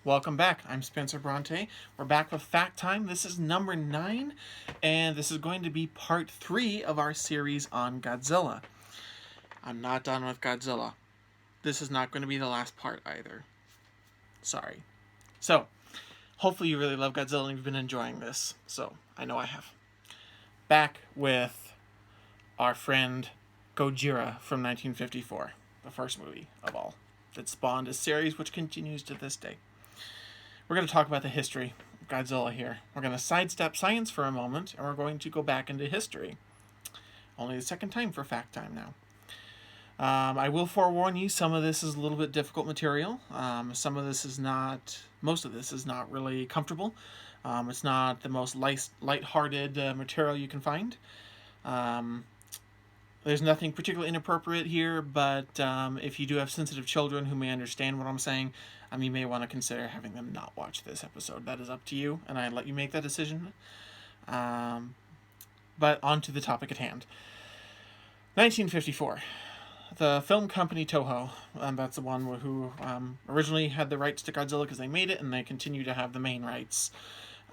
Welcome back. I'm Spencer Bronte. We're back with Fact Time. This is number 9, and this is going to be part 3 of our series on Godzilla. I'm not done with Godzilla. This is not going to be the last part either. Sorry. So, hopefully you really love Godzilla and you've been enjoying this. So, I know I have. Back with our friend Gojira from 1954, the first movie of all, that spawned a series which continues to this day. We're going to talk about the history of Godzilla here. We're going to sidestep science for a moment, and we're going to go back into history. Only the second time for Fact Time now. I will forewarn you, some of this is a little bit difficult material. Most of this is not really comfortable. It's not the most light-hearted material you can find. There's nothing particularly inappropriate here, but if you do have sensitive children who may understand what I'm saying, you may want to consider having them not watch this episode. That is up to you, and I let you make that decision. But on to the topic at hand. 1954. The film company Toho, that's the one who originally had the rights to Godzilla because they made it, and they continue to have the main rights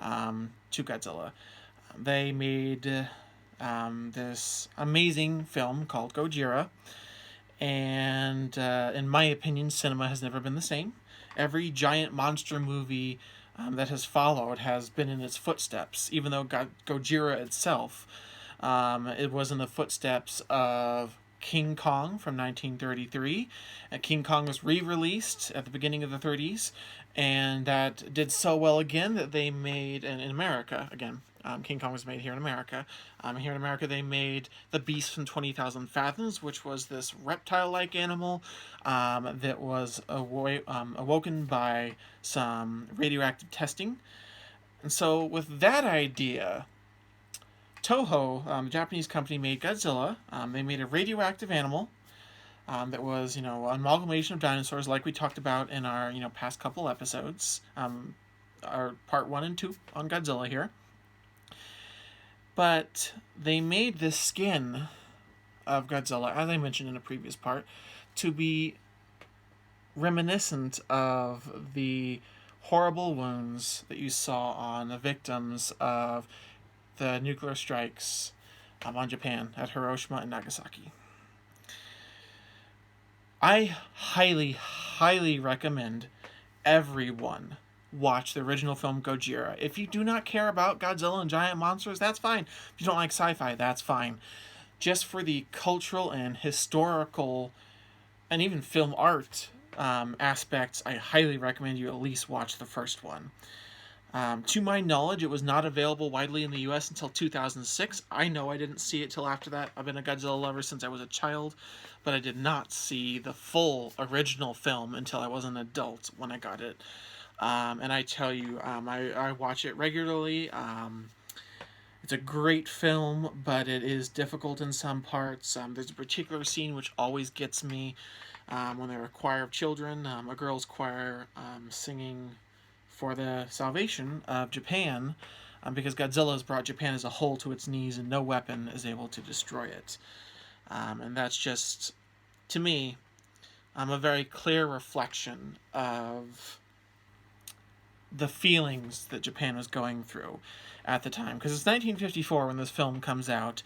to Godzilla. They made this amazing film called Gojira, and in my opinion, cinema has never been the same. Every giant monster movie that has followed has been in its footsteps, even though Gojira itself, it was in the footsteps of King Kong from 1933. King Kong was re-released at the beginning of the 30s, and that did so well again that they made, and in America, again, King Kong was made here in America. Here in America, they made The Beast from 20,000 Fathoms, which was this reptile-like animal that was awoken by some radioactive testing. And so with that idea, Toho, the Japanese company, made Godzilla. They made a radioactive animal that was, an amalgamation of dinosaurs, like we talked about in our, past couple episodes, our part 1 and 2 on Godzilla here. But they made this skin of Godzilla, as I mentioned in a previous part, to be reminiscent of the horrible wounds that you saw on the victims of the nuclear strikes on Japan at Hiroshima and Nagasaki. I highly, highly recommend everyone watch the original film Gojira. If you do not care about Godzilla and giant monsters, that's fine. If you don't like sci-fi, that's fine. Just for the cultural and historical and even film art aspects, I highly recommend you at least watch the first one. To my knowledge, it was not available widely in the US until 2006. I know I didn't see it till after that. I've been a Godzilla lover since I was a child, but I did not see the full original film until I was an adult when I got it. And I tell you, I watch it regularly. It's a great film, but it is difficult in some parts. There's a particular scene which always gets me when they're a choir of children, a girls' choir singing for the salvation of Japan, because Godzilla has brought Japan as a whole to its knees and no weapon is able to destroy it. And that's just, to me, a very clear reflection of the feelings that Japan was going through at the time. Because it's 1954 when this film comes out.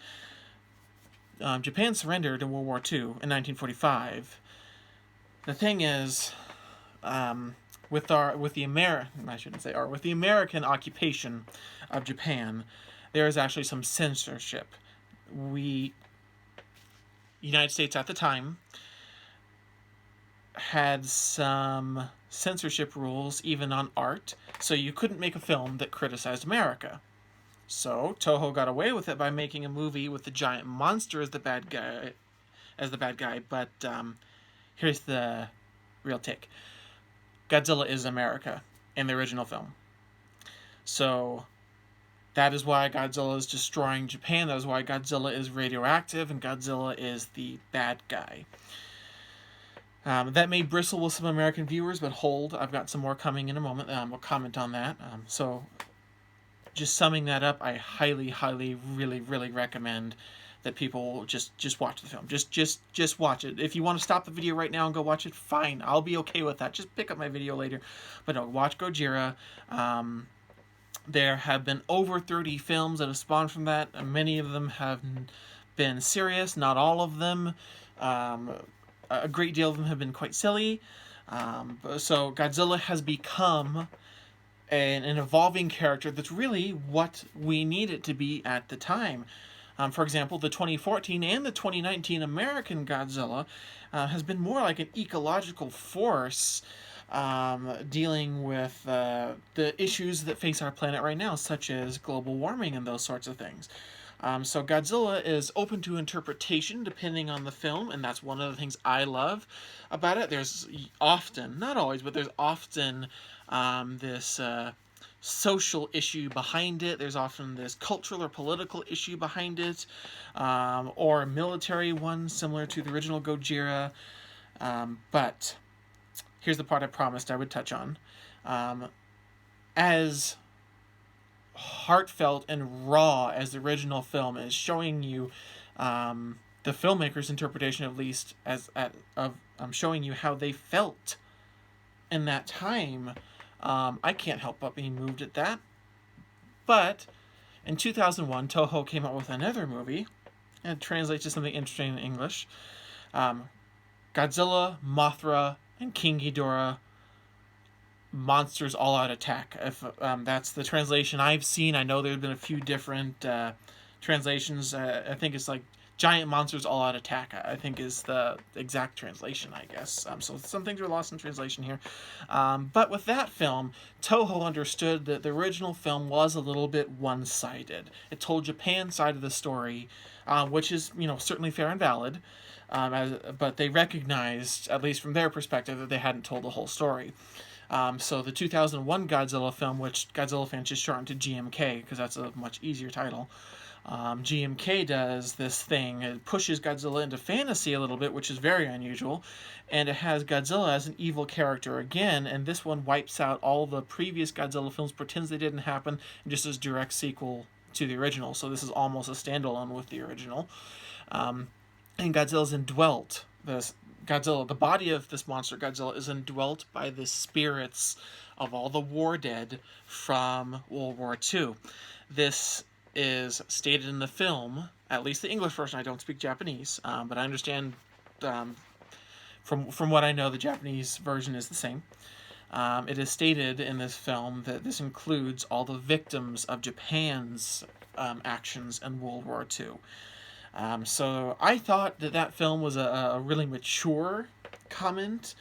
Japan surrendered in World War II in 1945. The thing is, with the American occupation of Japan, there is actually some censorship. United States at the time had some censorship rules even on art, so you couldn't make a film that criticized America. So Toho got away with it by making a movie with the giant monster as the bad guy, but here's the real take. Godzilla is America in the original film. So that is why Godzilla is destroying Japan. That is why Godzilla is radioactive and Godzilla is the bad guy. That may bristle with some American viewers, but hold, I've got some more coming in a moment. We'll comment on that. So just summing that up, I highly, highly, really, really recommend that people just watch the film. Just watch it. If you want to stop the video right now and go watch it, fine. I'll be okay with that. Just pick up my video later. But no, watch Gojira. There have been over 30 films that have spawned from that. And many of them have been serious. Not all of them. A great deal of them have been quite silly. So Godzilla has become an evolving character that's really what we need it to be at the time. For example, the 2014 and the 2019 American Godzilla has been more like an ecological force, dealing with the issues that face our planet right now, such as global warming and those sorts of things. So Godzilla is open to interpretation depending on the film, and that's one of the things I love about it. There's often, not always, but there's often this social issue behind it. There's often this cultural or political issue behind it, or a military one similar to the original Gojira. But here's the part I promised I would touch on. As heartfelt and raw as the original film is, showing you the filmmaker's interpretation, at least, of showing you how they felt in that time, I can't help but be moved at that. But in 2001, Toho came out with another movie, and it translates to something interesting in English. Godzilla, Mothra, and King Ghidorah, Monsters All Out Attack. If that's the translation I've seen. I know there have been a few different translations. I think it's like Giant Monsters All Out Attack, I think is the exact translation, I guess. So some things are lost in translation here. But with that film, Toho understood that the original film was a little bit one-sided. It told Japan's side of the story, which is, certainly fair and valid. But they recognized, at least from their perspective, that they hadn't told the whole story. So the 2001 Godzilla film, which Godzilla fans just shortened to GMK because that's a much easier title. GMK does this thing. It pushes Godzilla into fantasy a little bit, which is very unusual. And it has Godzilla as an evil character again. And this one wipes out all the previous Godzilla films, pretends they didn't happen, and just as direct sequel to the original. So this is almost a standalone with the original. And Godzilla's indwelt. The body of this monster, Godzilla, is indwelt by the spirits of all the war dead from World War II. This is stated in the film, at least the English version. I don't speak Japanese, but I understand from what I know, the Japanese version is the same. It is stated in this film that this includes all the victims of Japan's actions in World War II. So I thought that film was a really mature comment.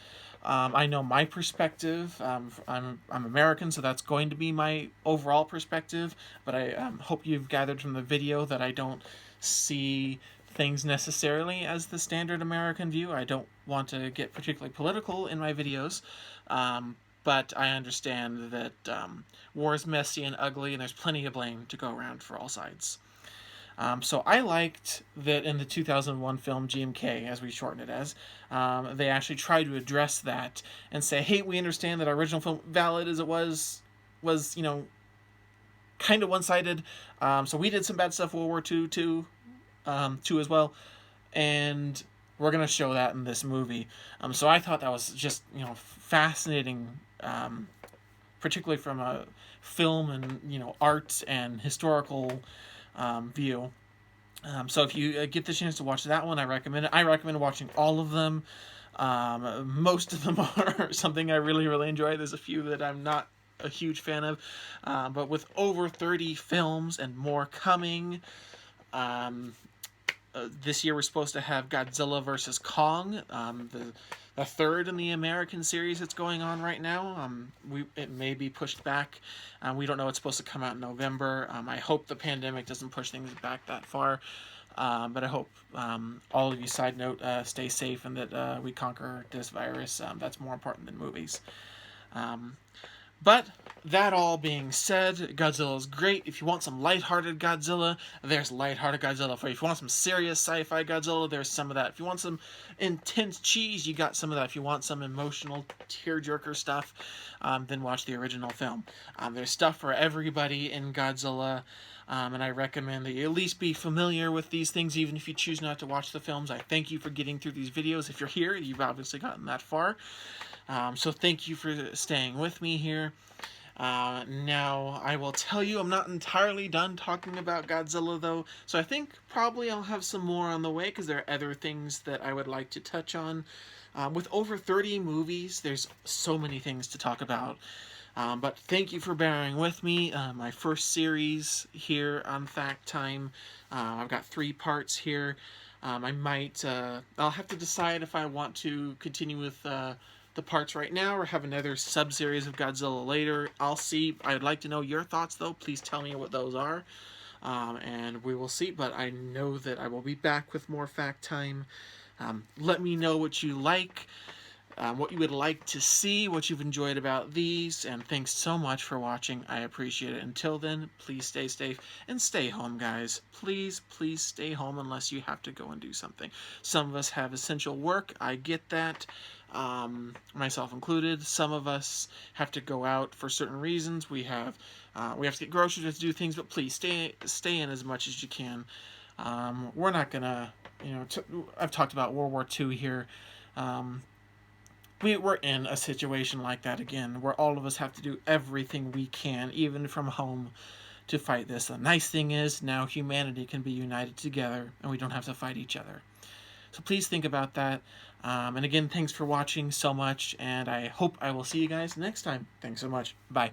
I know my perspective. I'm American, so that's going to be my overall perspective. But I hope you've gathered from the video that I don't see things necessarily as the standard American view. I don't want to get particularly political in my videos. But I understand that war is messy and ugly, and there's plenty of blame to go around for all sides. So I liked that in the 2001 film GMK, as we shorten it as, they actually tried to address that and say, hey, we understand that our original film, valid as it was kind of one-sided. So we did some bad stuff World War II too as well, and we're going to show that in this movie. So I thought that was just fascinating, particularly from a film and art and historical view. So if you get the chance to watch that one, I recommend it. I recommend watching all of them. Most of them are something I really, really enjoy. There's a few that I'm not a huge fan of. But with over 30 films and more coming, this year we're supposed to have Godzilla vs. Kong, the third in the American series that's going on right now. It may be pushed back. We don't know. It's supposed to come out in November. I hope the pandemic doesn't push things back that far. But I hope all of you, side note, stay safe and that we conquer this virus. That's more important than movies. But that all being said, Godzilla is great. If you want some lighthearted Godzilla, there's lighthearted Godzilla for you. If you want some serious sci-fi Godzilla, there's some of that. If you want some intense cheese, you got some of that. If you want some emotional tearjerker stuff, then watch the original film. There's stuff for everybody in Godzilla. And I recommend that you at least be familiar with these things, even if you choose not to watch the films. I thank you for getting through these videos. If you're here, you've obviously gotten that far. So thank you for staying with me here. Now, I will tell you, I'm not entirely done talking about Godzilla, though, so I think probably I'll have some more on the way, because there are other things that I would like to touch on. With over 30 movies, there's so many things to talk about. But thank you for bearing with me. My first series here on Fact Time. I've got 3 parts here. I'll have to decide if I want to continue with the parts right now or have another sub-series of Godzilla later. I'll see. I'd like to know your thoughts, though. Please tell me what those are. And we will see. But I know that I will be back with more Fact Time. Let me know what you like. What you would like to see, what you've enjoyed about these, and thanks so much for watching. I appreciate it. Until then, please stay safe and stay home, guys. Please, please stay home unless you have to go and do something. Some of us have essential work. I get that, myself included. Some of us have to go out for certain reasons. We have to get groceries, we have to do things, but please stay in as much as you can. We're not gonna, I've talked about World War II here. We're in a situation like that again, where all of us have to do everything we can, even from home, to fight this. The nice thing is, now humanity can be united together, and we don't have to fight each other. So please think about that. And again, thanks for watching so much, and I hope I will see you guys next time. Thanks so much. Bye.